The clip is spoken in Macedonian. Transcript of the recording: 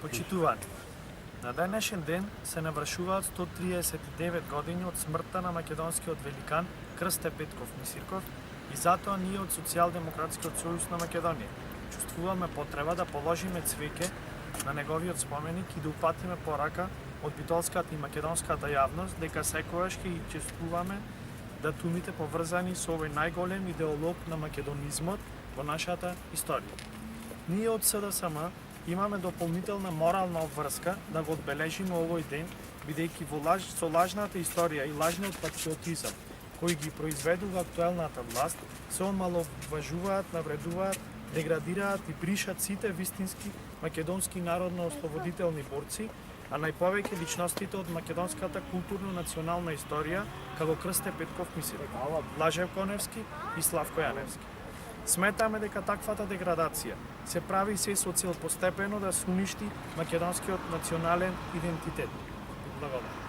Почитувани. На денешен ден се навршуваат 139 години од смртта на македонскиот великан Крсте Петков Мисирков и затоа ние од Социјалдемократскиот сојуз на Македонија чувствуваме потреба да положиме цвеќе на неговиот споменик и да упатиме порака од битолската и македонската јавност дека секогаш ќе ги чествуваме датумите поврзани со овој најголем идеолог на македонизмот во нашата историја. Ние од СДСМ имаме дополнителна морална обврска да го одбележиме овој ден, бидејќи со лажната историја и лажниот патриотизам кои ги произведува актуелната власт, се омаловажуваат, навредуваат, деградираат и бришат сите вистински македонски народно-ослободителни борци, а најповеќе личностите од македонската културно-национална историја, како Крсте Петков Мисирков, Блажев Коневски и Славко Јаневски. Сметаме дека таквата деградација се прави се со цел постепено да се уништи македонскиот национален идентитет. Благодарам.